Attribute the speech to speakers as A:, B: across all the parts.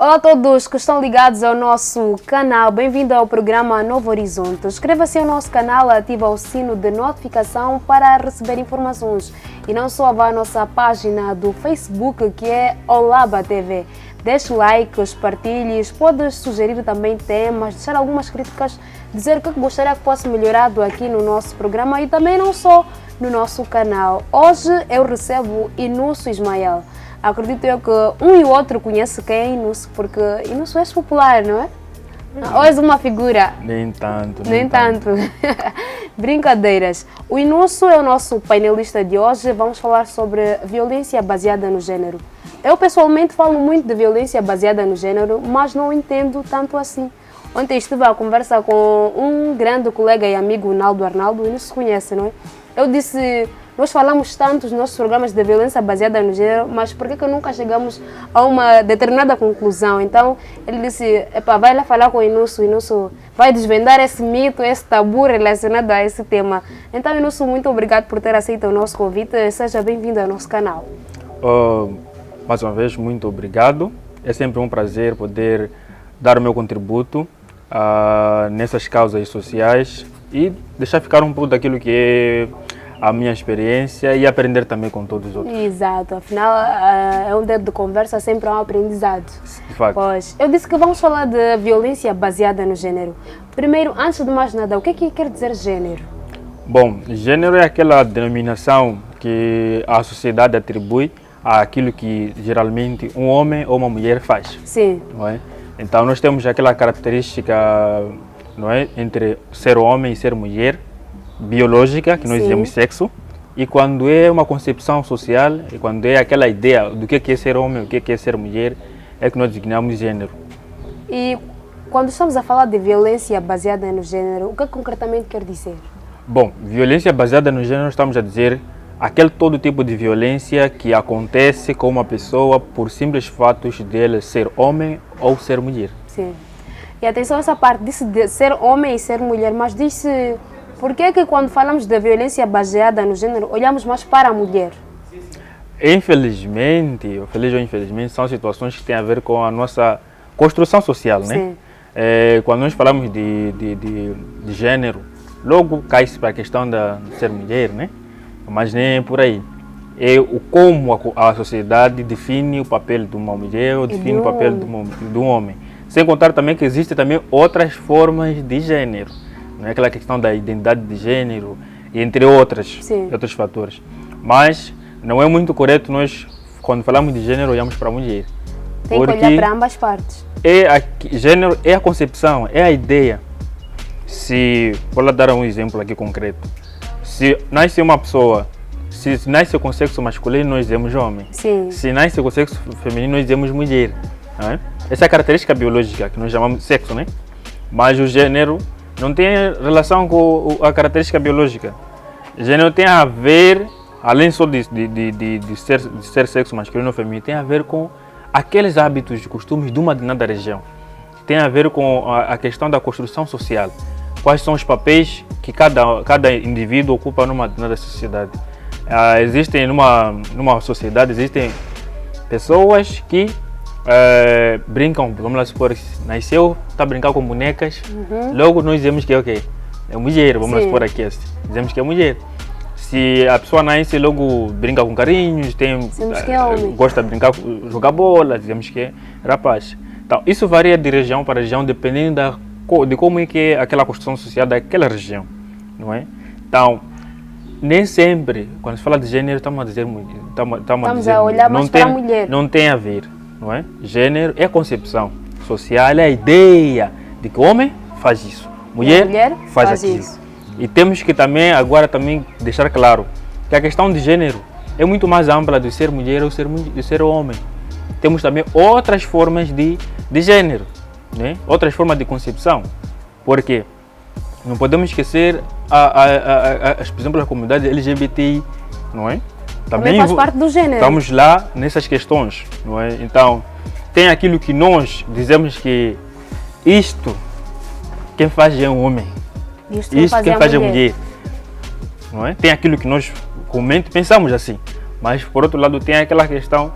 A: Olá a todos que estão ligados ao nosso canal, bem-vindo ao programa Novo Horizonte. Inscreva-se ao nosso canal, ative o sino de notificação para receber informações. E não só vá à nossa página do Facebook, que é Olaba TV. Deixe likes, partilhes, pode sugerir também temas, deixar algumas críticas, dizer o que gostaria que fosse melhorado aqui no nosso programa e também não só no nosso canal. Hoje eu recebo Inúcio Ismael. Acredito eu que um e o outro conhece quem é Inúcio, porque Inúcio é popular, não é? Ou és uma figura?
B: Nem tanto.
A: Nem tanto. Brincadeiras. O Inúcio é o nosso painelista de hoje. Vamos falar sobre violência baseada no gênero. Eu pessoalmente falo muito de violência baseada no gênero, mas não entendo tanto assim. Ontem estive a conversa com um grande colega e amigo, Naldo Arnaldo, e não se conhece, não é? Eu disse, nós falamos tanto nos nossos programas de violência baseada no gênero, mas por que nunca chegamos a uma determinada conclusão? Então, ele disse, epa, vai lá falar com o Inúcio vai desvendar esse mito, esse tabu relacionado a esse tema. Então, Inúcio, muito obrigado por ter aceito o nosso convite. Seja bem-vindo ao nosso canal.
B: Mais uma vez, muito obrigado. É sempre um prazer poder dar o meu contributo nessas causas sociais e deixar ficar um pouco daquilo que é a minha experiência e aprender também com todos os outros.
A: Exato, afinal é um dedo de conversa, sempre um aprendizado.
B: De facto.
A: Pois, eu disse que vamos falar de violência baseada no gênero. Primeiro, antes de mais nada, o que é que quer dizer gênero?
B: Bom, gênero é aquela denominação que a sociedade atribui àquilo que geralmente um homem ou uma mulher faz.
A: Sim.
B: Não é? Então nós temos aquela característica, não é, entre ser homem e ser mulher, biológica, que nós dizemos sexo, e quando é uma concepção social, e quando é aquela ideia do que é ser homem, o que é ser mulher, é que nós designamos gênero.
A: E quando estamos a falar de violência baseada no gênero, o que concretamente quer dizer?
B: Bom, violência baseada no gênero, estamos a dizer aquele todo tipo de violência que acontece com uma pessoa por simples fatos dele ser homem ou ser mulher.
A: Sim. E atenção, essa parte disse de ser homem e ser mulher, mas disse por que quando falamos de violência baseada no gênero, olhamos mais para a mulher?
B: Infelizmente, feliz ou infelizmente, são situações que têm a ver com a nossa construção social, né?
A: Sim.
B: Quando nós falamos de gênero, logo cai-se para a questão de ser mulher, né? Mas nem por aí. É como a sociedade define o papel de uma mulher ou define o papel de um homem. Sem contar também que existem também outras formas de gênero. Não é aquela questão da identidade de gênero, entre outros fatores. Mas não é muito correto nós, quando falamos de gênero, olhamos para a mulher.
A: Tem que olhar para ambas partes.
B: Gênero é a concepção, é a ideia. Vou lá dar um exemplo aqui concreto. Se nasce uma pessoa, se nasce com sexo masculino, nós dizemos homem.
A: Sim.
B: Se nasce com sexo feminino, nós dizemos mulher. Não é? Essa é a característica biológica que nós chamamos de sexo, né? Mas o gênero não tem relação com a característica biológica. O gênero tem a ver, além só de ser sexo masculino ou feminino, tem a ver com aqueles hábitos e costumes de uma determinada região. Tem a ver com a questão da construção social. Quais são os papéis que cada indivíduo ocupa numa determinada sociedade. Existem numa sociedade, existem pessoas que brincam, vamos lá supor, nasceu, está a brincar com bonecas, logo nós dizemos que é mulher, vamos lá supor aqui, dizemos que é mulher. Se a pessoa nasce, logo brinca com carinhos, gosta de brincar, jogar bola, dizemos que é rapaz. Então, isso varia de região para região, dependendo de como é que é aquela construção social daquela região, não é? Então, nem sempre, quando se fala de gênero, estamos a dizer
A: a olhar mais para a mulher.
B: Não tem a ver, não é? Gênero é a concepção social, é a ideia de que o homem faz isso, mulher faz aquilo. Isso. E temos que agora deixar claro que a questão de gênero é muito mais ampla de ser mulher ou de ser homem. Temos também outras formas de gênero, né? Outras formas de concepção. Por quê? Não podemos esquecer, por exemplo, a comunidade LGBTI, não é?
A: Também faz parte do gênero.
B: Estamos lá nessas questões, não é? Então, tem aquilo que nós dizemos que isto, quem faz é um homem. Isto quem faz é mulher. Não é? Tem aquilo que nós comumente pensamos assim. Mas, por outro lado, tem aquela questão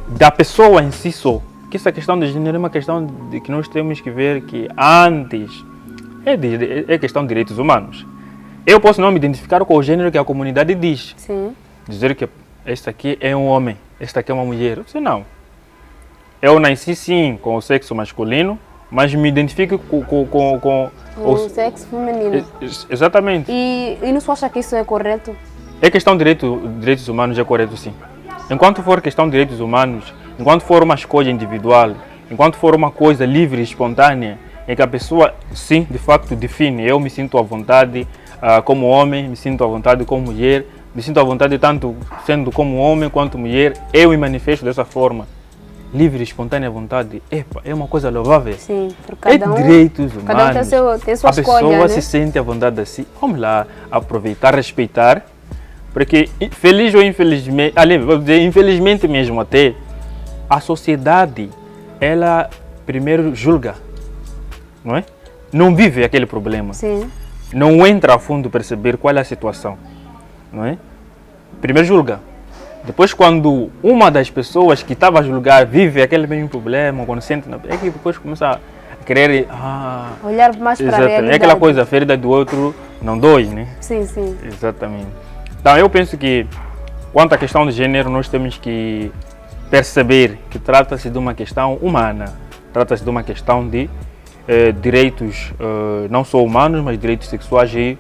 B: da pessoa em si só, que essa questão de gênero é uma questão de que nós temos que ver que antes é questão de direitos humanos. Eu posso não me identificar com o gênero que a comunidade diz.
A: Sim.
B: Dizer que este aqui é um homem, este aqui é uma mulher. Eu sei não. Eu nasci sim com o sexo masculino, mas me identifico com
A: o sexo feminino.
B: Exatamente.
A: E não se acha que isso é correto?
B: É questão de direitos humanos, é correto sim. Enquanto for questão de direitos humanos, enquanto for uma escolha individual, enquanto for uma coisa livre e espontânea, em que a pessoa sim, de facto, define, eu me sinto à vontade como homem, me sinto à vontade como mulher, me sinto à vontade tanto sendo como homem quanto mulher, eu me manifesto dessa forma. Livre e espontânea vontade, é uma coisa louvável.
A: Sim, por cada um,
B: direitos humanos.
A: Cada um tem sua escolha,
B: pessoa
A: né?
B: Se sente à vontade assim, vamos lá, aproveitar, respeitar, porque feliz ou infelizmente, vou dizer, infelizmente mesmo até, a sociedade, ela primeiro julga, não é? Não vive aquele problema.
A: Sim.
B: Não entra a fundo perceber qual é a situação, não é? Primeiro julga. Depois, quando uma das pessoas que estava a julgar vive aquele mesmo problema, quando sente, é que depois começa a querer
A: olhar mais para a realidade.
B: É aquela coisa, a ferida do outro não dói, né?
A: Sim, sim.
B: Exatamente. Então, eu penso que, quanto à questão de gênero, nós temos que perceber que trata-se de uma questão humana, trata-se de uma questão de direitos não só humanos, mas direitos sexuais e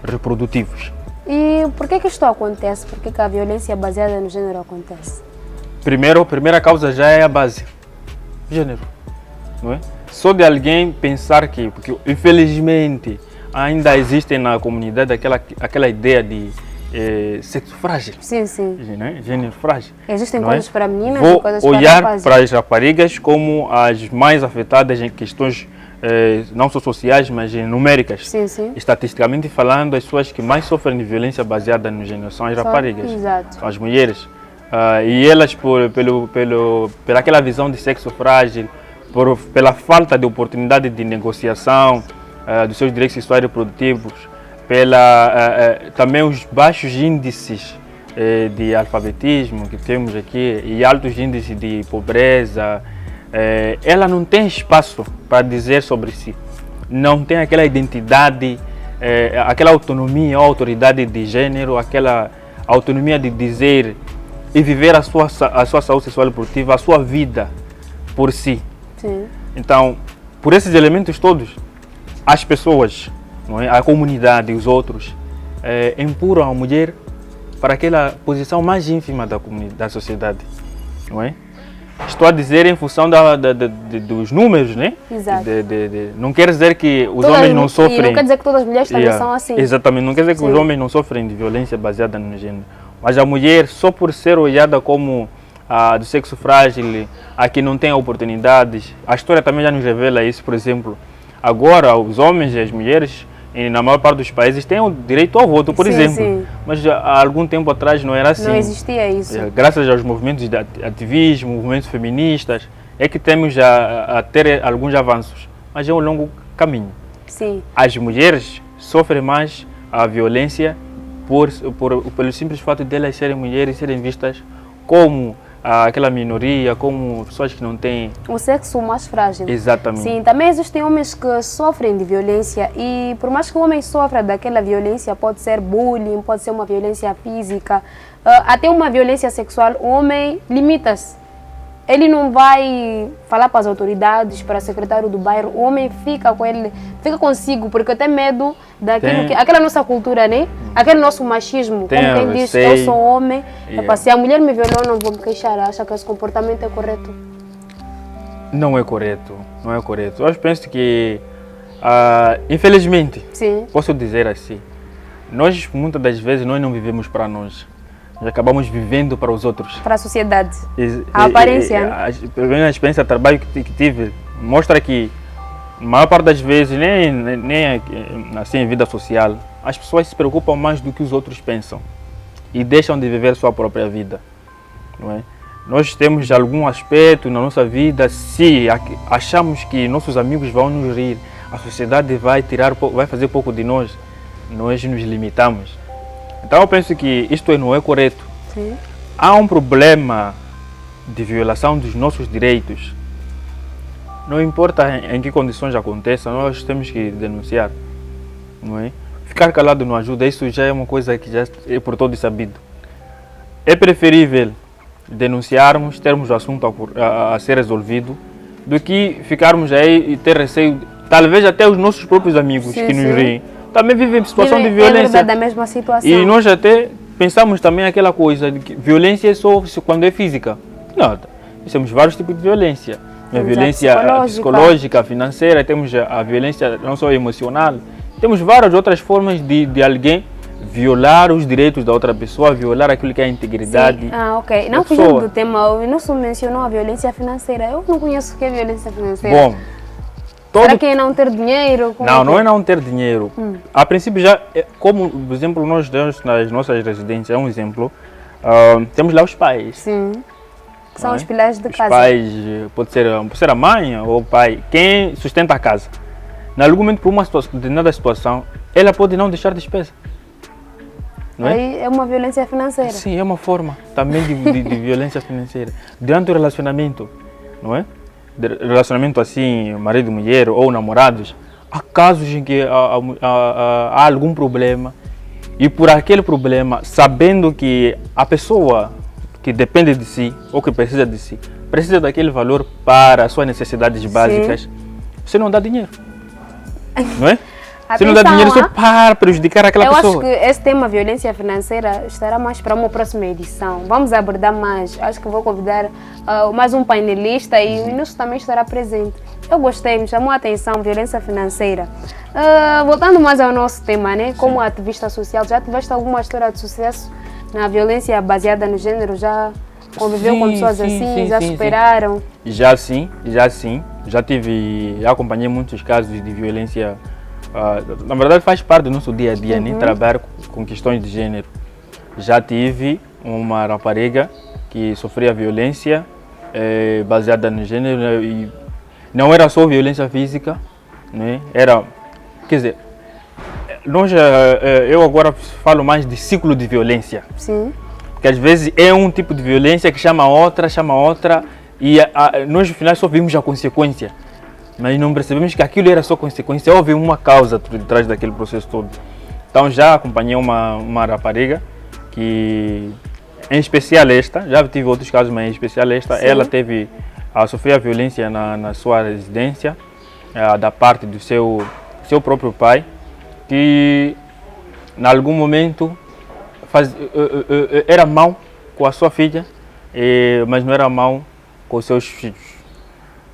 B: reprodutivos.
A: E por que isto acontece? Por que a violência baseada no gênero acontece?
B: Primeiro, a primeira causa já é a base, gênero, não é? Só de alguém pensar que, porque infelizmente ainda existe na comunidade aquela ideia de sexo frágil.
A: Sim, sim.
B: Né? Gênero frágil.
A: Existem coisas para meninas
B: e
A: coisas para
B: olhar
A: rapazes.
B: para as raparigas como as mais afetadas em questões não só sociais, mas numéricas.
A: Sim, sim.
B: Estatisticamente falando, as pessoas que mais sofrem de violência baseada no gênero são as raparigas,
A: exato.
B: São as mulheres. E elas, pela aquela visão de sexo frágil, pela falta de oportunidade de negociação dos seus direitos sexuais e reprodutivos, também os baixos índices de alfabetismo que temos aqui e altos índices de pobreza, ela não tem espaço para dizer sobre si, não tem aquela identidade, aquela autonomia ou autoridade de gênero, aquela autonomia de dizer e viver a sua saúde sexual e reprodutiva, a sua vida por si.
A: Sim.
B: Então, por esses elementos todos, as pessoas, não é? A comunidade e os outros empurram a mulher para aquela posição mais ínfima da sociedade, não é? Estou a dizer em função dos números, né?
A: Exato.
B: Não quer dizer que os homens não sofrem.
A: E não quer dizer que todas as mulheres também são assim.
B: Exatamente, não quer dizer que os homens não sofrem de violência baseada no gênero. Mas a mulher, só por ser olhada como do sexo frágil, a que não tem oportunidades, a história também já nos revela isso, por exemplo. Agora, os homens e as mulheres, na maior parte dos países, têm o direito ao voto, por exemplo. Sim. Mas há algum tempo atrás não era assim.
A: Não existia isso.
B: Graças aos movimentos de ativismo, movimentos feministas, é que temos a ter alguns avanços. Mas é um longo caminho.
A: Sim.
B: As mulheres sofrem mais a violência pelo simples fato de elas serem mulheres e serem vistas como aquela minoria, como pessoas que não têm...
A: O sexo mais frágil.
B: Exatamente.
A: Sim, também existem homens que sofrem de violência e por mais que o homem sofra daquela violência, pode ser bullying, pode ser uma violência física, até uma violência sexual, o homem limita-se. Ele não vai falar para as autoridades, para o secretário do bairro, o homem fica com ele, fica consigo, porque tem medo daquilo aquela nossa cultura, né? Aquele nosso machismo, como quem diz, eu sou homem, se a mulher me violou, não vou me queixar, acha que esse comportamento é correto?
B: Não é correto, não é correto. Eu penso que, infelizmente,
A: sim,
B: posso dizer assim, nós muitas das vezes nós não vivemos para nós. Nós acabamos vivendo para os outros.
A: Para a sociedade. A aparência.
B: Pelo menos a experiência de trabalho que tive mostra que, a maior parte das vezes, nem assim em vida social, as pessoas se preocupam mais do que os outros pensam e deixam de viver sua própria vida. Não é? Nós temos algum aspecto na nossa vida, se achamos que nossos amigos vão nos rir, a sociedade vai fazer pouco de nós, nós nos limitamos. Então eu penso que isto não é correto.
A: Sim.
B: Há um problema de violação dos nossos direitos não importa em que condições aconteça, nós temos que denunciar, não é? Ficar calado não ajuda, isso já é uma coisa que já é por todos sabido. É preferível denunciarmos, termos o assunto a ser resolvido, do que ficarmos aí e ter receio, talvez até os nossos próprios amigos que nos riem, também vivem em situação de violência.
A: É da mesma situação.
B: E nós até pensamos também aquela coisa de que violência é só quando é física. Não, temos vários tipos de violência. A violência psicológica, financeira, temos a violência não só emocional, temos várias outras formas de alguém violar os direitos da outra pessoa, violar aquilo que é a integridade.
A: Sim. Ok. Não fugindo do tema, o Inusso mencionou a violência financeira. Eu não conheço o que é violência financeira.
B: Bom,
A: será que é não ter dinheiro?
B: Não é não ter dinheiro. A princípio já, como por exemplo nós temos nas nossas residências, é um exemplo, temos lá os pais.
A: Sim. Que são os pilares de casa.
B: Os pais, pode ser a mãe ou o pai, quem sustenta a casa. Em algum momento, por uma determinada situação, ela pode não deixar despesa. Não é?
A: Aí é uma violência financeira.
B: Sim, é uma forma também de violência financeira. Durante o relacionamento, não é? Relacionamento assim, marido e mulher ou namorados, há casos em que há algum problema e por aquele problema, sabendo que a pessoa que depende de si ou que precisa de si, precisa daquele valor para as suas necessidades básicas, você não dá dinheiro. Não é? Você não dá dinheiro só para prejudicar aquela pessoa.
A: Eu acho que esse tema, violência financeira, estará mais para uma próxima edição. Vamos abordar mais. Acho que vou convidar mais um painelista e o Inusso também estará presente. Eu gostei, me chamou a atenção, violência financeira. Voltando mais ao nosso tema, né? Como ativista social, já tiveste alguma história de sucesso na violência baseada no gênero? Já conviveu com pessoas assim? Já superaram?
B: Já sim. Já acompanhei muitos casos de violência. Na verdade faz parte do nosso dia a dia, nem trabalhar com questões de gênero. Já tive uma rapariga que sofria violência baseada no gênero e não era só violência física, né? Era, quer dizer, eu agora falo mais de ciclo de violência.
A: Sim.
B: Porque às vezes é um tipo de violência que chama outra e nós no final só vimos a consequência. Mas não percebemos que aquilo era só consequência, houve uma causa por detrás daquele processo todo. Então já acompanhei uma rapariga que, em especial esta, já tive outros casos, mas em especial esta, sim, ela sofreu violência na sua residência, da parte do seu próprio pai, que em algum momento era mau com a sua filha, mas não era mau com os seus filhos,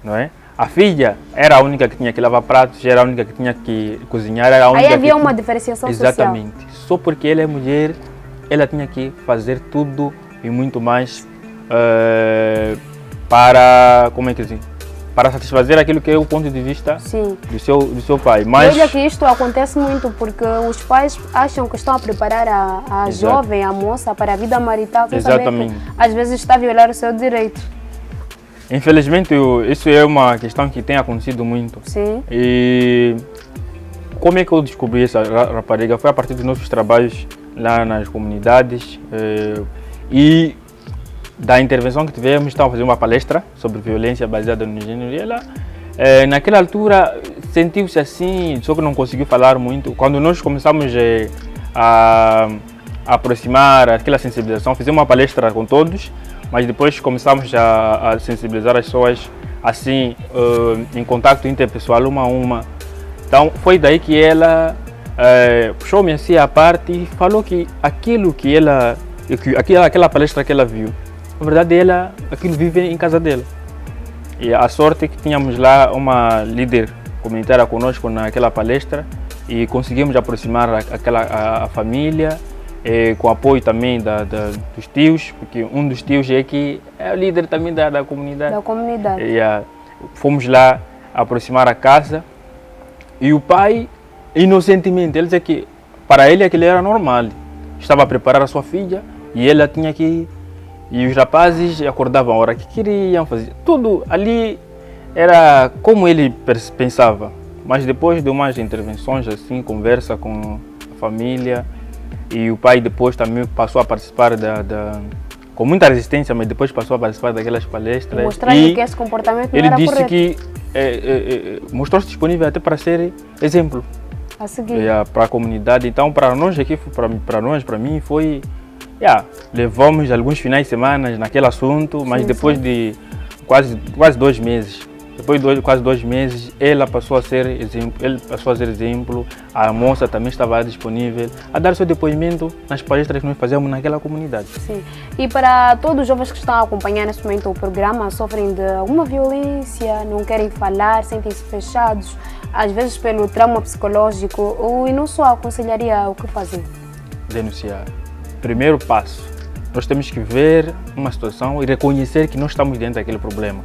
B: não é? A filha era a única que tinha que lavar pratos, era a única que tinha que cozinhar, era a única.
A: Aí havia uma diferenciação social.
B: Exatamente. Só porque ela é mulher, ela tinha que fazer tudo e muito mais para, como é que diz? Para satisfazer aquilo que é o ponto de vista, sim, do seu pai. Mas
A: veja que isto acontece muito porque os pais acham que estão a preparar a jovem, a moça para a vida marital.
B: Exatamente.
A: Que, às vezes está a violar o seu direito.
B: Infelizmente, isso é uma questão que tem acontecido muito.
A: Sim.
B: E como é que eu descobri essa rapariga? Foi a partir dos nossos trabalhos lá nas comunidades e da intervenção que tivemos. Estava fazendo uma palestra sobre violência baseada no gênero e ela, naquela altura, sentiu-se assim, só que não conseguiu falar muito. Quando nós começamos a aproximar aquela sensibilização, fizemos uma palestra com todos, mas depois começamos a sensibilizar as pessoas assim, em contato interpessoal, uma a uma. Então foi daí que ela puxou-me assim à parte e falou que aquilo que aquela palestra que ela viu, na verdade aquilo vive em casa dela. E a sorte é que tínhamos lá uma líder comunitária conosco naquela palestra e conseguimos aproximar a família, com apoio também dos tios, porque um dos tios é o líder também da comunidade.
A: Da comunidade.
B: Fomos lá aproximar a casa e o pai, inocentemente, ele dizia que para ele aquilo era normal. Estava a preparar a sua filha e ela tinha que ir. E os rapazes acordavam a hora que queriam fazer. Tudo ali era como ele pensava. Mas depois de umas intervenções, assim, conversa com a família, e o pai depois também passou a participar com muita resistência, mas depois passou a participar daquelas palestras.
A: Mostrar-lhe que esse comportamento não
B: ele
A: era
B: disse
A: correto.
B: que mostrou-se disponível até para ser exemplo
A: A seguir.
B: para a comunidade. Então, para nós aqui, para mim, foi... levamos alguns finais de semana naquele assunto, mas
A: Sim,
B: depois
A: sim.
B: de quase 2 meses, quase 2 meses, ela passou a ser exemplo, a moça também estava disponível a dar seu depoimento nas palestras que nós fazemos naquela comunidade.
A: Sim. E para todos os jovens que estão a acompanhar neste momento o programa, sofrem de alguma violência, não querem falar, sentem-se fechados, às vezes pelo trauma psicológico, o Inusso aconselharia o que fazer?
B: Denunciar. Primeiro passo, nós temos que ver uma situação e reconhecer que nós estamos dentro daquele problema.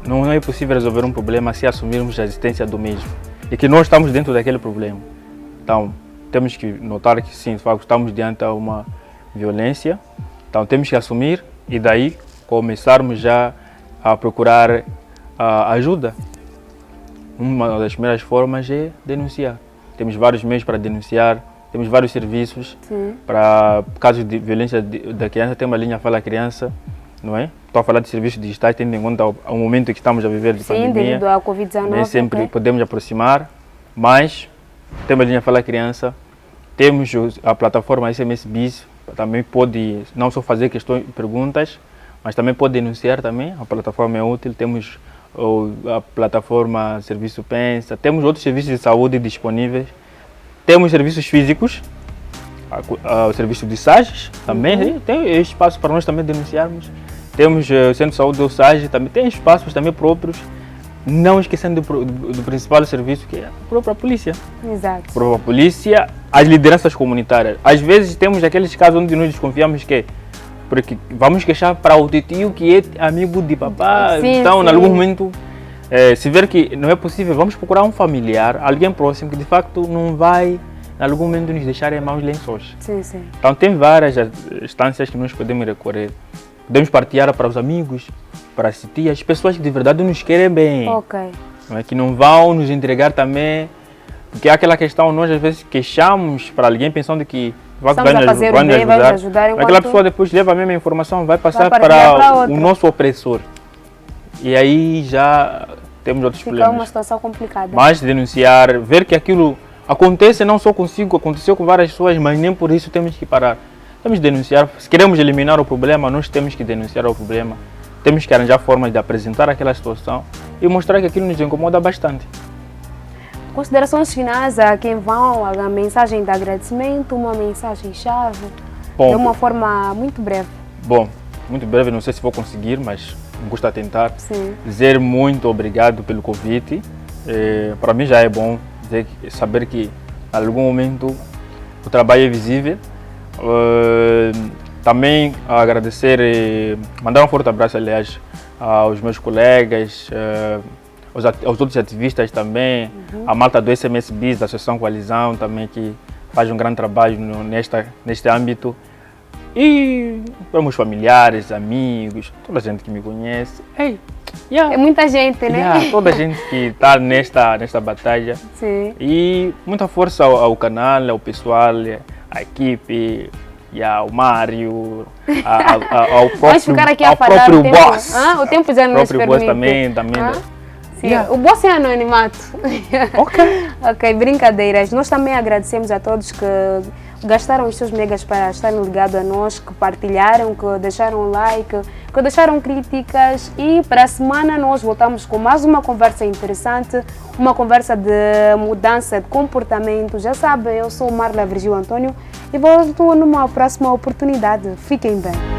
B: Não é possível resolver um problema se assumirmos a existência do mesmo e que nós estamos dentro daquele problema. Então, temos que notar que sim, de facto, estamos diante de uma violência. Então, temos que assumir e daí começarmos já a procurar ajuda. Uma das primeiras formas é denunciar. Temos vários meios para denunciar, temos vários serviços.
A: Sim.
B: Para casos de violência da criança, tem uma linha Fala Criança, não é? Estou a falar de serviços digitais, tendo em conta o momento que estamos a viver de pandemia.
A: Sim, devido à Covid-19.
B: Nem sempre
A: ok.
B: podemos aproximar, mas temos a linha Fala Criança, temos a plataforma SMS Bis, também pode não só fazer questões, perguntas, mas também pode denunciar também, a plataforma é útil. Temos a plataforma Serviço Pensa, temos outros serviços de saúde disponíveis, temos serviços físicos, o serviço de SAGES também, tem espaço para nós também denunciarmos. Temos o Centro de Saúde do SAGES, também tem espaços também próprios, não esquecendo do principal serviço, que é a própria polícia.
A: Exato.
B: A própria polícia, as lideranças comunitárias. Às vezes temos aqueles casos onde nós desconfiamos que porque vamos queixar para o tio que é amigo de papá.
A: Sim,
B: então,
A: sim.
B: em algum momento, se ver que não é possível, vamos procurar um familiar, alguém próximo, que de facto não vai, em algum momento, nos deixar em maus lençóis.
A: Sim, sim.
B: Então, tem várias instâncias que nós podemos recorrer. Podemos partilhar para os amigos, para as tias, pessoas que de verdade nos querem bem.
A: Ok.
B: Não é? Que não vão nos entregar também. Porque há aquela questão, nós às vezes queixamos para alguém pensando que vai
A: Estamos a fazer o bem, vai nos ajudar, enquanto
B: aquela pessoa depois leva a mesma informação, vai passar
A: partilhar para
B: para
A: outra.
B: o nosso opressor. E aí já temos outros
A: Fica
B: problemas.
A: uma situação complicada.
B: Mas denunciar, ver que aquilo acontece não só consigo, aconteceu com várias pessoas, mas nem por isso temos que parar. Temos que denunciar. Se queremos eliminar o problema, nós temos que denunciar o problema. Temos que arranjar formas de apresentar aquela situação e mostrar que aquilo nos incomoda bastante.
A: Considerações finais a quem vão, a mensagem de agradecimento, uma mensagem-chave,
B: Bom,
A: de uma forma muito breve.
B: Bom, muito breve, não sei se vou conseguir, mas me custa tentar.
A: Sim.
B: Dizer muito obrigado pelo convite. Para mim já é bom saber que em algum momento o trabalho é visível. Também agradecer, mandar um forte abraço, aliás, aos meus colegas, aos outros ativistas também, a malta do SMS Bis, da Associação Coalizão também, que faz um grande trabalho neste âmbito. E para meus familiares, amigos, toda a gente que me conhece.
A: É muita gente, né?
B: Toda a gente que está nesta batalha.
A: Sim.
B: E muita força ao canal, ao pessoal, à equipe, ao Mário, ao próprio,
A: Vamos ficar aqui a falar
B: próprio
A: o tempo,
B: boss.
A: o tempo já não nos
B: próprio boss
A: permite.
B: também.
A: Sim. O boss é anonimato.
B: Ok.
A: Ok, brincadeiras. Nós também agradecemos a todos que gastaram os seus megas para estarem ligados a nós, que partilharam, que deixaram like, que deixaram críticas. E para a semana nós voltamos com mais uma conversa interessante, uma conversa de mudança de comportamento. Já sabe, eu sou Marla Virgil Antônio e volto numa próxima oportunidade. Fiquem bem.